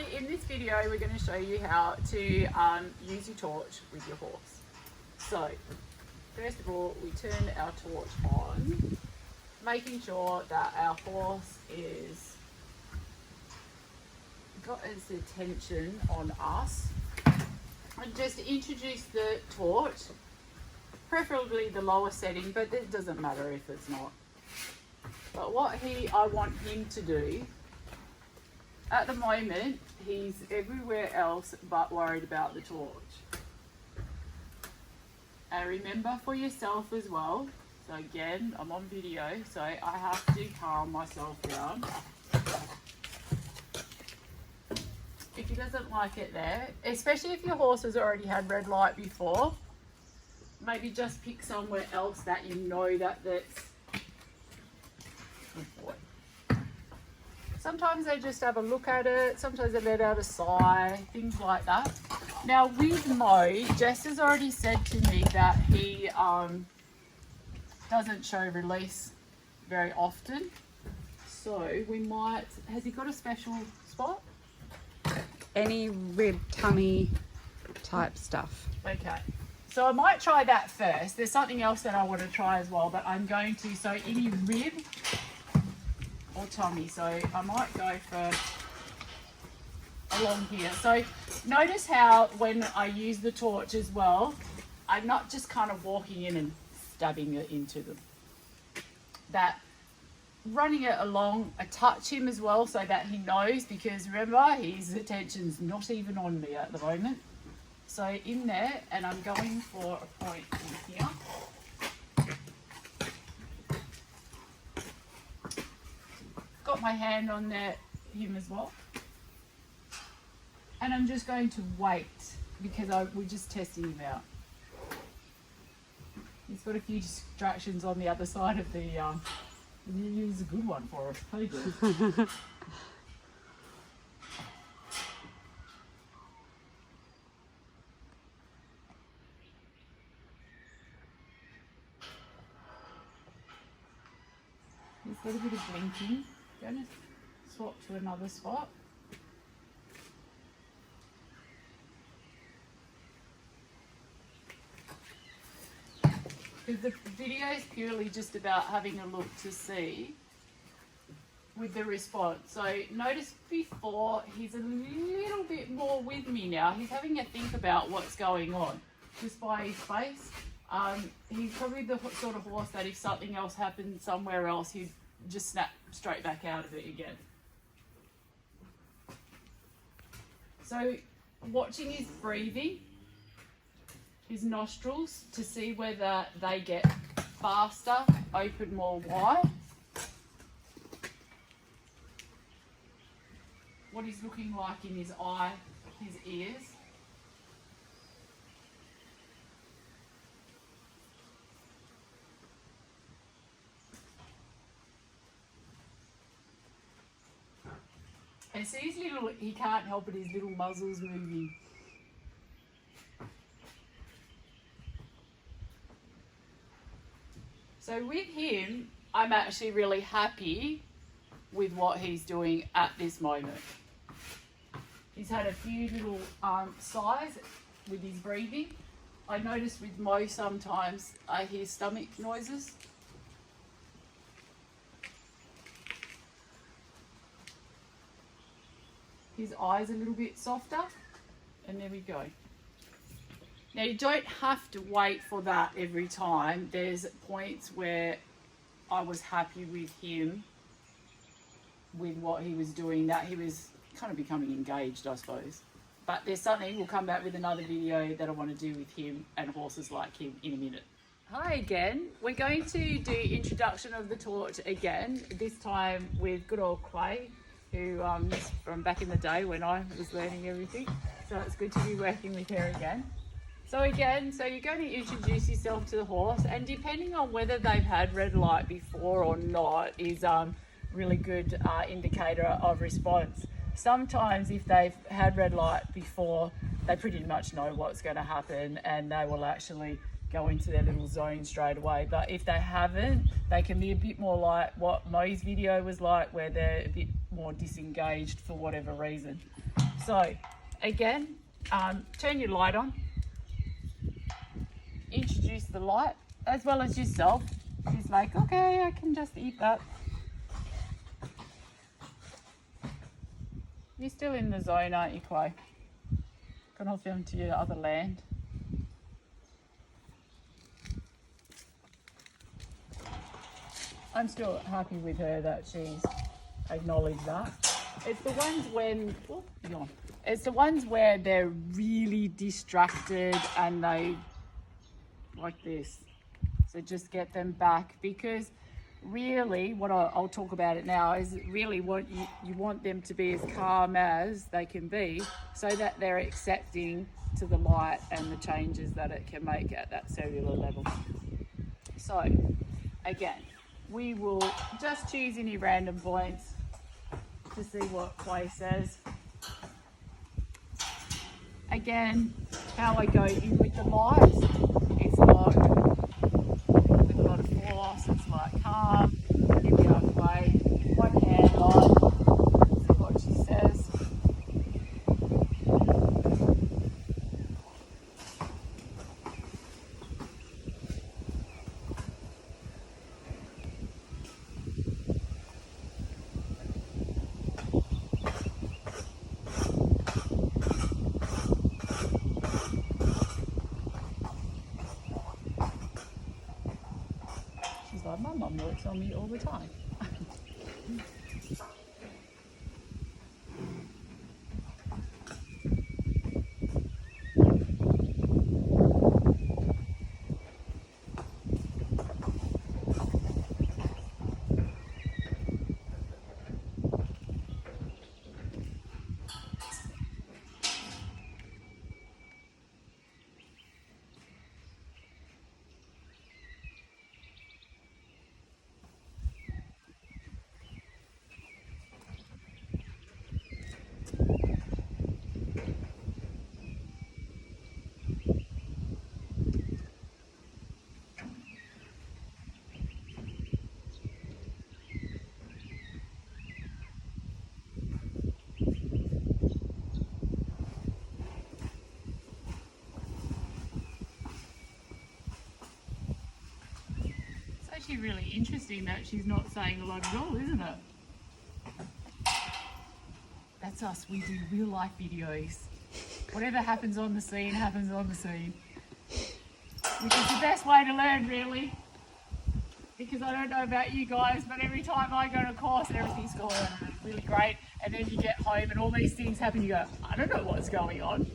in this video we're going to show you how to use your torch with your horse. So first of all, we turn our torch on, making sure that our horse is got its attention on us, and just introduce the torch, preferably the lower setting, but it doesn't matter if it's not. But what I want him to do, at the moment, he's everywhere else but worried about the torch. And remember for yourself as well, so again, I'm on video, so I have to calm myself down. If he doesn't like it there, especially if your horse has already had red light before, maybe just pick somewhere else that you know that's good boy. Sometimes they just have a look at it, sometimes they let out a sigh, things like that. Now with Mo, Jess has already said to me that he doesn't show release very often. So we might, has he got a special spot? Any rib, tummy type stuff. Okay, so I might try that first. There's something else that I want to try as well, but I'm going to, so any rib or tummy. So I might go for along here. So notice how when I use the torch as well, I'm not just kind of walking in and stabbing it into them. That running it along, I touch him as well so that he knows, because remember, his attention's not even on me at the moment. So in there, and I'm going for a point in here. Got my hand on there, him as well. And I'm just going to wait, because we're just testing him out. He's got a few distractions on the other side of the he's a good one for us. Hey, he's got a bit of blinking. Going to swap to another spot. Because the video is purely just about having a look to see with the response. So notice before, he's a little bit more with me now. He's having a think about what's going on just by his face. He's probably the sort of horse that if something else happened somewhere else, he'd just snap straight back out of it again. So watching his breathing, his nostrils, to see whether they get faster, open more wide. What he's looking like in his eye, his ears. And see his little, he can't help it, his little muzzle's moving. So with him, I'm actually really happy with what he's doing at this moment. He's had a few little sighs with his breathing. I notice with Mo sometimes I hear stomach noises. His eyes a little bit softer, and there we go. Now you don't have to wait for that every time. There's points where I was happy with him, with what he was doing, that he was kind of becoming engaged, I suppose. But there's something, we'll come back with another video that I want to do with him and horses like him in a minute. Hi again. We're going to do introduction of the torch again, this time with good old Clay, who is from back in the day when I was learning everything. So it's good to be working with her again. So again, so you're going to introduce yourself to the horse, and depending on whether they've had red light before or not is really good indicator of response. Sometimes if they've had red light before, they pretty much know what's going to happen and they will actually go into their little zone straight away. But if they haven't, they can be a bit more like what Mo's video was like, where they're a bit more disengaged for whatever reason. So again, turn your light on. Introduce the light as well as yourself. She's like, okay, I can just eat that. You're still in the zone, aren't you, Chloe? Gone off into your other land. I'm still happy with her that she's acknowledged that. It's the ones when, oh, yawn. It's the ones where they're really distracted and they, like this. So just get them back, because really what I'll talk about it now is really what you want them to be as calm as they can be, so that they're accepting to the light and the changes that it can make at that cellular level. So again, we will just choose any random points to see what Clay says. Again, how I go in with the light is like with a lot of force, it's like calm. Here we are, Clay. One hand light. See what she says. She's like, my mum works on me all the time. It's actually really interesting that she's not saying a lot at all, isn't it? That's us, we do real life videos. Whatever happens on the scene, happens on the scene. Which is the best way to learn, really. Because I don't know about you guys, but every time I go to a course and everything's going on and it's really great, and then you get home and all these things happen, you go, I don't know what's going on.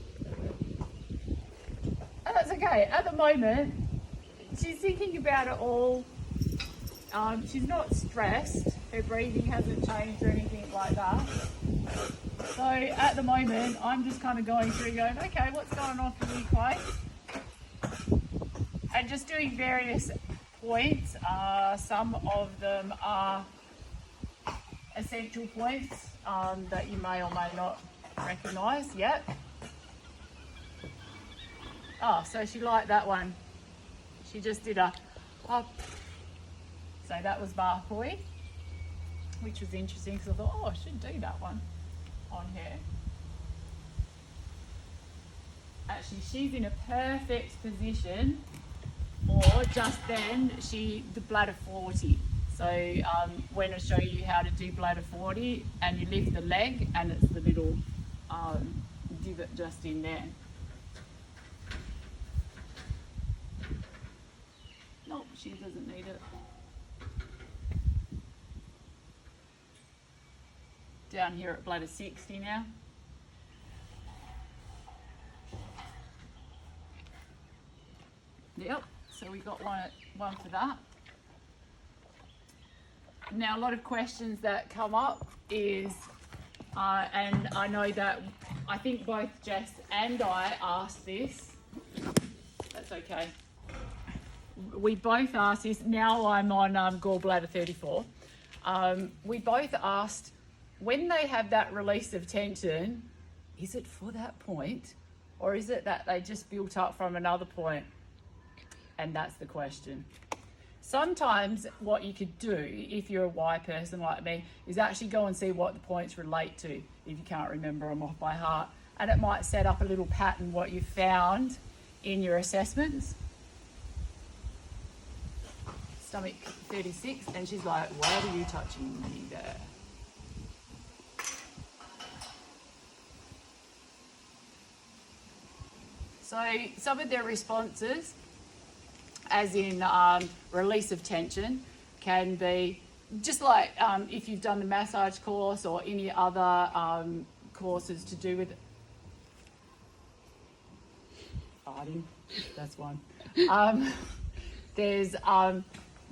And that's okay. At the moment, she's thinking about it all. She's not stressed. Her breathing hasn't changed or anything like that. So at the moment, I'm just kind of going through going, okay, what's going on for you, Clay? And just doing various points. Some of them are essential points that you may or may not recognise yet. Oh, so she liked that one. She just did a hop. So that was Barpoi, which was interesting because I thought, oh, I should do that one on her. Actually, she's in a perfect position, or just then, the bladder 40. So when I show you how to do bladder 40, and you lift the leg, and it's the little divot just in there. Nope, she doesn't need it. Down here at bladder 60 now. Yep, so we got one for that. Now, a lot of questions that come up is, and I know that I think both Jess and I asked this. That's okay. We both asked this. Now I'm on gallbladder 34. We both asked, when they have that release of tension, is it for that point, or is it that they just built up from another point? And that's the question. Sometimes what you could do, if you're a Y person like me, is actually go and see what the points relate to, if you can't remember them off by heart. And it might set up a little pattern what you found in your assessments. Stomach 36, and she's like, why are you touching me there? So some of their responses, as in release of tension, can be just like if you've done the massage course or any other courses to do with farting. That's one. There's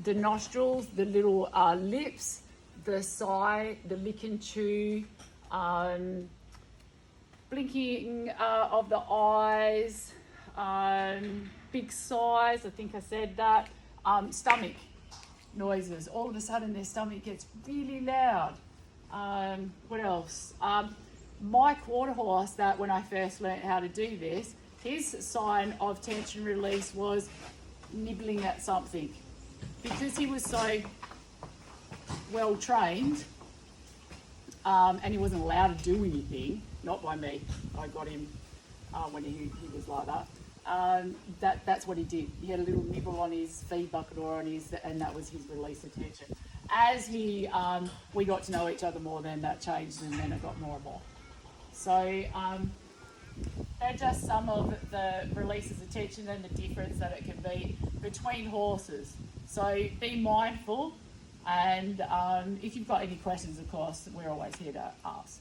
the nostrils, the little lips, the sigh, the lick and chew, blinking of the eyes, big sighs, I think I said that, stomach noises. All of a sudden their stomach gets really loud. What else? My quarter horse, that when I first learnt how to do this, his sign of tension release was nibbling at something. Because he was so well trained, and he wasn't allowed to do anything, not by me, I got him when he was like that. That's what he did. He had a little nibble on his feed bucket or on his, and that was his release of tension. As we got to know each other more, then that changed, and then it got more and more. So they're just some of the releases of tension and the difference that it can be between horses. So be mindful, and if you've got any questions, of course, we're always here to ask.